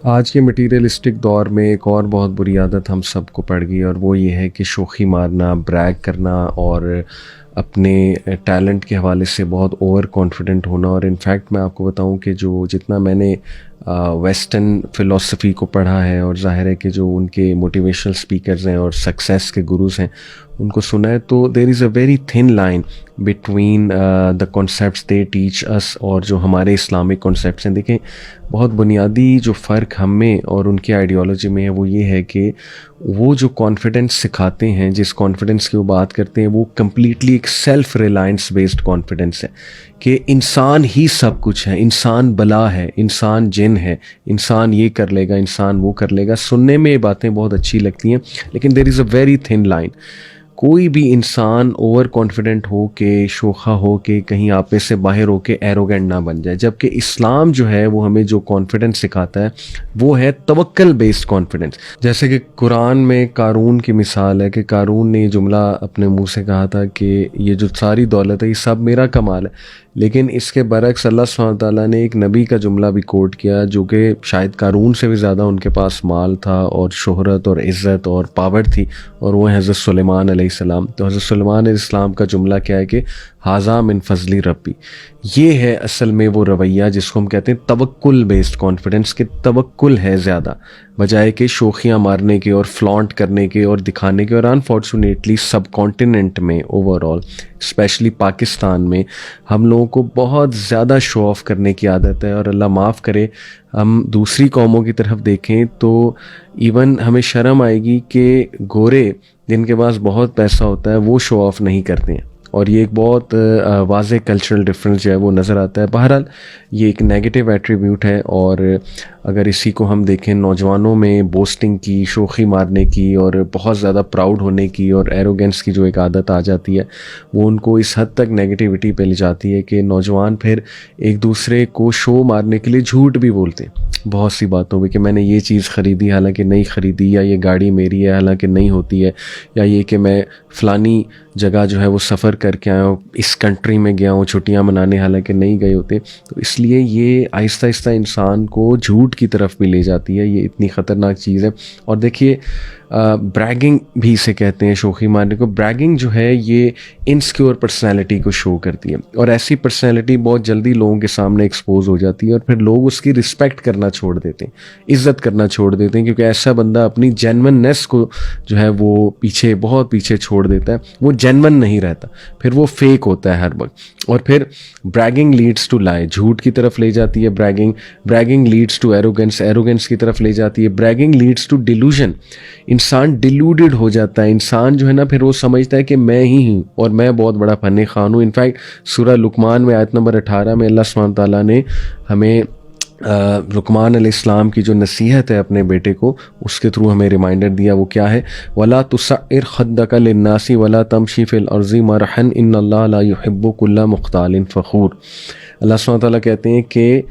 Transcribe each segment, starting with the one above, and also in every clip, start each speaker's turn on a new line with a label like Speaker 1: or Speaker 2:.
Speaker 1: آج کے مٹیریلسٹک دور میں ایک اور بہت بری عادت ہم سب کو پڑ گئی، اور وہ یہ ہے کہ شوخی مارنا، بریگ کرنا اور اپنے ٹیلنٹ کے حوالے سے بہت اوور کانفیڈنٹ ہونا۔ اور انفیکٹ میں آپ کو بتاؤں کہ جتنا میں نے ویسٹرن فلاسفی کو پڑھا ہے، اور ظاہر ہے کہ جو ان کے موٹیویشنل اسپیکرز ہیں اور سکسیس کے گروز ہیں ان کو سنا ہے، تو there is a very thin line between the concepts they teach us اور جو ہمارے اسلامک کانسیپٹس ہیں۔ دیکھیں، بہت بنیادی جو فرق ہم میں اور ان کی آئیڈیالوجی میں ہے وہ یہ ہے کہ وہ جو کانفیڈنس سکھاتے ہیں، جس کانفیڈنس کی وہ بات کرتے ہیں، وہ کمپلیٹلی ایک سیلف ریلائنس بیسڈ کانفیڈنس ہے کہ انسان ہی سب کچھ ہے، انسان بلا ہے، انسان جن ہے، انسان یہ کر لے گا، انسان وہ کر لے گا۔ سننے میں یہ باتیں بہت اچھی لگتی ہیں، لیکن دیر is a very thin line. کوئی بھی انسان اوور کانفیڈنٹ ہو کے، شوخا ہو کے، کہیں آپے سے باہر ہو کے ایروگنٹ نہ بن جائے، جبکہ اسلام جو ہے وہ ہمیں جو کانفیڈنس سکھاتا ہے وہ ہے توکل بیسڈ کانفیڈنس۔ جیسے کہ قرآن میں قارون کی مثال ہے کہ قارون نے یہ جملہ اپنے منہ سے کہا تھا کہ یہ جو ساری دولت ہے یہ سب میرا کمال ہے، لیکن اس کے برعکس اللہ سبحانہ تعالیٰ نے ایک نبی کا جملہ بھی کوٹ کیا جو کہ شاید قارون سے بھی زیادہ ان کے پاس مال تھا اور شہرت اور عزت اور پاور تھی، اور وہ حضرت سلیمان علیہ السلام۔ تو حضرت سلیمان علیہ السلام کا جملہ کیا ہے کہ ھذا من فضل ربی۔ یہ ہے اصل میں وہ رویہ جس کو ہم کہتے ہیں توکل بیسڈ کانفیڈنس، کہ توکل ہے زیادہ بجائے کہ شوخیاں مارنے کے اور فلانٹ کرنے کے اور دکھانے کے۔ اور انفارچونیٹلی سب کانٹیننٹ میں اوور آل، اسپیشلی پاکستان میں، ہم لوگوں کو بہت زیادہ شو آف کرنے کی عادت ہے، اور اللہ معاف کرے ہم دوسری قوموں کی طرف دیکھیں تو ایون ہمیں شرم آئے گی کہ گورے جن کے پاس بہت پیسہ ہوتا ہے وہ شو آف نہیں کرتے ہیں، اور یہ ایک بہت واضح کلچرل ڈفرینس جو ہے وہ نظر آتا ہے۔ بہرحال یہ ایک نیگیٹو ایٹریبیوٹ ہے، اور اگر اسی کو ہم دیکھیں نوجوانوں میں بوسٹنگ کی، شوخی مارنے کی اور بہت زیادہ پراؤڈ ہونے کی اور ایروگنس کی جو ایک عادت آ جاتی ہے، وہ ان کو اس حد تک نیگیٹیوٹی پہ لے جاتی ہے کہ نوجوان پھر ایک دوسرے کو شو مارنے کے لیے جھوٹ بھی بولتے ہیں بہت سی باتوں پہ، کہ میں نے یہ چیز خریدی حالانکہ نہیں خریدی، یا یہ گاڑی میری ہے حالانکہ نہیں ہوتی ہے، یا یہ کہ میں فلانی جگہ جو ہے وہ سفر کر کے آیا ہوں، اس کنٹری میں گیا ہوں چھٹیاں منانے حالانکہ نہیں گئے ہوتے۔ تو اس لیے یہ آہستہ آہستہ انسان کو جھوٹ کی طرف بھی لے جاتی ہے، یہ اتنی خطرناک چیز ہے۔ اور دیکھیے بریگنگ بھی اسے کہتے ہیں، شوخی مارنے کو۔ بریگنگ جو ہے یہ انسیکیور پرسنالٹی کو شو کرتی ہے، اور ایسی پرسنالٹی بہت جلدی لوگوں کے سامنے ایکسپوز ہو جاتی ہے، اور پھر لوگ اس کی رسپیکٹ کرنا چھوڑ دیتے ہیں، عزت کرنا چھوڑ دیتے ہیں، کیونکہ ایسا بندہ اپنی جینوننیس کو جو ہے وہ پیچھے، بہت پیچھے چھوڑ دیتا ہے، وہ جینون نہیں رہتا، پھر وہ فیک ہوتا ہے ہر وقت۔ اور پھر بریگنگ لیڈس ٹو لائی، جھوٹ کی طرف لے جاتی ہے بریگنگ لیڈس ٹو ایروگنس کی طرف لے جاتی ہے، بریگنگ لیڈس ٹو ڈیلوژن۔ انسان ڈیلوڈڈ ہو جاتا ہے، انسان جو ہے نا پھر وہ سمجھتا ہے کہ میں ہی ہوں اور میں بہت بڑا فن خوان ہوں۔ انفیکٹ سورہ لقمان میں آیت نمبر 18 میں اللہ سبحانہ تعالیٰ نے ہمیں لقمان علیہ السلام کی جو نصیحت ہے اپنے بیٹے کو، اس کے تھرو ہمیں ریمائنڈر دیا، وہ کیا ہے؟ وَلَا تُسَعِّرْ خَدَّكَ لِلنَّاسِ وَلَا تَمْشِ فِي الْأَرْضِ مَرَحًا إِنَّ اللَّهَ لَا يُحِبُّ كُلَّ مُخْتَالٍ فَخُورٍ۔ اللہ سبحانہ تعالیٰ کہتے ہیں کہ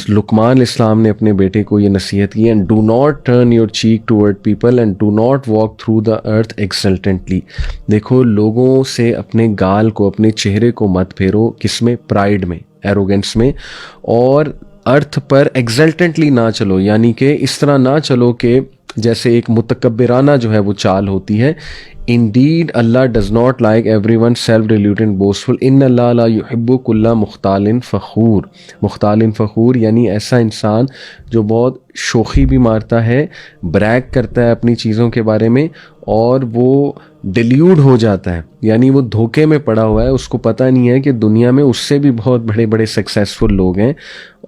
Speaker 1: لقمان علیہ السلام نے اپنے بیٹے کو یہ نصیحت کی، and do not turn your cheek toward people and do not walk through the earth exultantly. دیکھو، لوگوں سے اپنے گال کو، اپنے چہرے کو مت پھیرو، کس میں؟ پرائڈ میں، ایروگنس میں، اور ارتھ پر ایکسلٹنٹلی نہ چلو، یعنی کہ اس طرح نہ چلو کہ جیسے ایک متکبرانہ جو ہے وہ چال ہوتی ہے۔ Indeed, Allah does not like everyone self-deluded and boastful. إِنَّ اللَّهَ لَا يُحِبُّ كُلَّ مُخْتَالٍ فَخُورٍ۔ مختال فخور یعنی ایسا انسان جو بہت شوخی بھی مارتا ہے، بریک کرتا ہے اپنی چیزوں کے بارے میں، اور وہ ڈیلیوڈ ہو جاتا ہے، یعنی وہ دھوکے میں پڑا ہوا ہے، اس کو پتہ نہیں ہے کہ دنیا میں اس سے بھی بہت بڑے بڑے سکسیسفل لوگ ہیں۔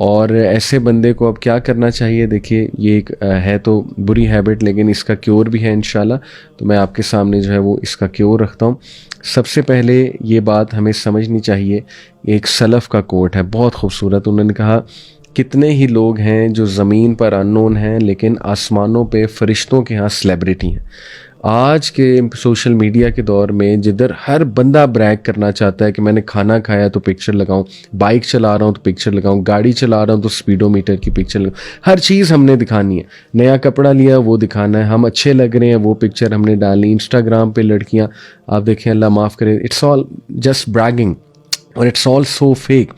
Speaker 1: اور ایسے بندے کو اب کیا کرنا چاہیے؟ دیکھیے، یہ ایک ہے تو بری ہیبٹ، لیکن اس کا کیور بھی ہے انشاءاللہ، تو میں آپ کے سامنے جو ہے وہ اس کا کیور رکھتا ہوں۔ سب سے پہلے یہ بات ہمیں سمجھنی چاہیے، ایک سلف کا کوٹ ہے بہت خوبصورت، انہوں نے کہا، کتنے ہی لوگ ہیں جو زمین پر انون ہیں لیکن آسمانوں پہ فرشتوں کے ہاں سیلیبریٹی ہیں۔ آج کے سوشل میڈیا کے دور میں جدھر ہر بندہ بریک کرنا چاہتا ہے کہ میں نے کھانا کھایا تو پکچر لگاؤں، بائک چلا رہا ہوں تو پکچر لگاؤں، گاڑی چلا رہا ہوں تو سپیڈو میٹر کی پکچر لگاؤں، ہر چیز ہم نے دکھانی ہے، نیا کپڑا لیا وہ دکھانا ہے، ہم اچھے لگ رہے ہیں وہ پکچر ہم نے ڈالنی۔ انسٹاگرام پہ لڑکیاں آپ دیکھیں، اللہ معاف کرے، اٹس آل جسٹ بریگنگ، اور اٹس آل سو فیک۔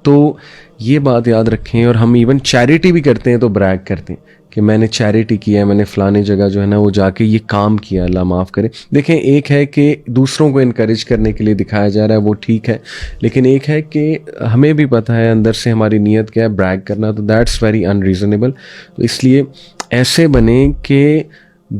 Speaker 1: تو یہ بات یاد رکھیں. اور ہم ایون چیریٹی بھی کرتے ہیں تو بریگ کرتے ہیں کہ میں نے چیریٹی کیا ہے, میں نے فلانے جگہ جو ہے نا وہ جا کے یہ کام کیا, اللہ معاف کرے. دیکھیں ایک ہے کہ دوسروں کو انکریج کرنے کے لیے دکھایا جا رہا ہے, وہ ٹھیک ہے, لیکن ایک ہے کہ ہمیں بھی پتہ ہے اندر سے ہماری نیت کیا ہے, بریگ کرنا, تو دیٹس ویری انریزنیبل. تو اس لیے ایسے بنیں کہ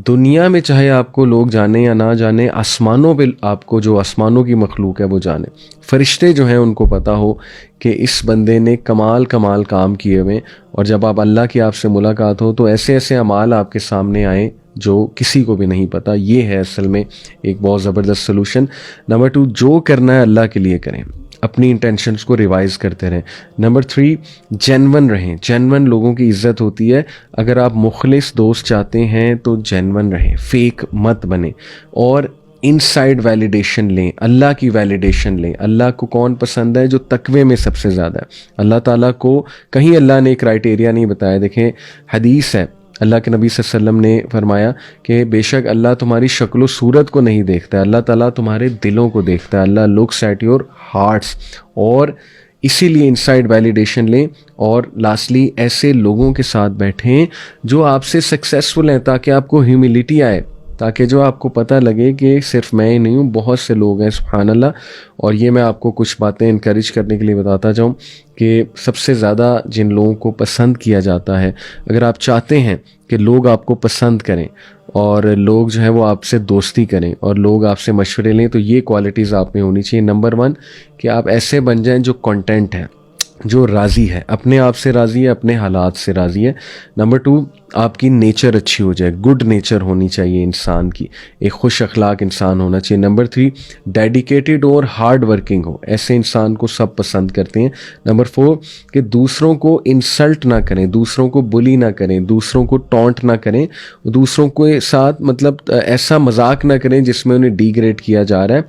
Speaker 1: دنیا میں چاہے آپ کو لوگ جانیں یا نہ جانیں, آسمانوں پہ آپ کو جو آسمانوں کی مخلوق ہے وہ جانے, فرشتے جو ہیں ان کو پتہ ہو کہ اس بندے نے کمال کام کیے ہوئے. اور جب آپ اللہ کی آپ سے ملاقات ہو تو ایسے ایسے اعمال آپ کے سامنے آئیں جو کسی کو بھی نہیں پتہ. یہ ہے اصل میں ایک بہت زبردست سلوشن. نمبر 2, جو کرنا ہے اللہ کے لیے کریں, اپنی انٹینشنز کو ریوائز کرتے رہیں. نمبر 3, جینون رہیں. جینون لوگوں کی عزت ہوتی ہے. اگر آپ مخلص دوست چاہتے ہیں تو جینون رہیں, فیک مت بنیں. اور ان سائڈ ویلیڈیشن لیں, اللہ کی ویلیڈیشن لیں. اللہ کو کون پسند ہے؟ جو تقوی میں سب سے زیادہ ہے. اللہ تعالیٰ کو کہیں اللہ نے کرائٹیریا نہیں بتایا. دیکھیں حدیث ہے, اللہ کے نبی صلی اللہ علیہ وسلم نے فرمایا کہ بے شک اللہ تمہاری شکل و صورت کو نہیں دیکھتا ہے, اللہ تعالیٰ تمہارے دلوں کو دیکھتا ہے. اللہ لکس ایٹ یور ہارٹس. اور اسی لیے انسائڈ ویلیڈیشن لیں. اور لاسٹلی ایسے لوگوں کے ساتھ بیٹھیں جو آپ سے سکسیسفل ہیں, تاکہ آپ کو ہیوملٹی آئے, تاکہ جو آپ کو پتہ لگے کہ صرف میں ہی نہیں ہوں, بہت سے لوگ ہیں, سبحان اللہ. اور یہ میں آپ کو کچھ باتیں انکریج کرنے کے لیے بتاتا جاؤں کہ سب سے زیادہ جن لوگوں کو پسند کیا جاتا ہے, اگر آپ چاہتے ہیں کہ لوگ آپ کو پسند کریں اور لوگ جو ہے وہ آپ سے دوستی کریں اور لوگ آپ سے مشورے لیں, تو یہ کوالٹیز آپ میں ہونی چاہیے. نمبر 1 کہ آپ ایسے بن جائیں جو کنٹینٹ ہے, جو راضی ہے, اپنے آپ سے راضی ہے, اپنے حالات سے راضی ہے. نمبر 2, آپ کی نیچر اچھی ہو جائے, گڈ نیچر ہونی چاہیے انسان کی, ایک خوش اخلاق انسان ہونا چاہیے. نمبر 3, ڈیڈیکیٹڈ اور ہارڈ ورکنگ ہو, ایسے انسان کو سب پسند کرتے ہیں. نمبر 4 کہ دوسروں کو انسلٹ نہ کریں, دوسروں کو بلی نہ کریں, دوسروں کو ٹونٹ نہ کریں, دوسروں کے ساتھ مطلب ایسا مذاق نہ کریں جس میں انہیں ڈی گریڈ کیا جا رہا ہے,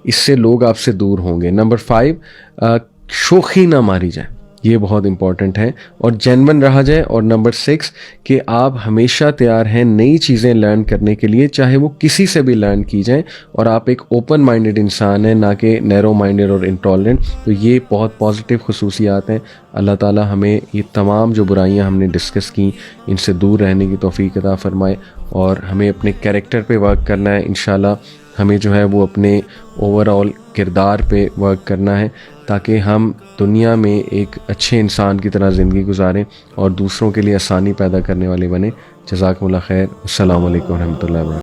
Speaker 1: اس سے لوگ آپ سے دور ہوں گے. نمبر 5 شوخی نہ ماری جائے, یہ بہت امپورٹنٹ ہے, اور جینون رہا جائے. اور نمبر 6 کہ آپ ہمیشہ تیار ہیں نئی چیزیں لرن کرنے کے لیے, چاہے وہ کسی سے بھی لرن کی جائیں, اور آپ ایک اوپن مائنڈڈ انسان ہیں, نہ کہ نیرو مائنڈڈ اور انٹالرنٹ. تو یہ بہت پازیٹیو خصوصیات ہیں. اللہ تعالیٰ ہمیں یہ تمام جو برائیاں ہم نے ڈسکس کی ان سے دور رہنے کی توفیق عطا فرمائے, اور ہمیں اپنے کیریکٹر پہ ورک کرنا ہے. انشاءاللہ ہمیں جو ہے وہ اپنے اوور آل کردار پہ ورک کرنا ہے, تاکہ ہم دنیا میں ایک اچھے انسان کی طرح زندگی گزاریں اور دوسروں کے لیے آسانی پیدا کرنے والے بنیں. جزاکم اللہ خیر. السلام علیکم ورحمۃ اللہ وبرکاتہ.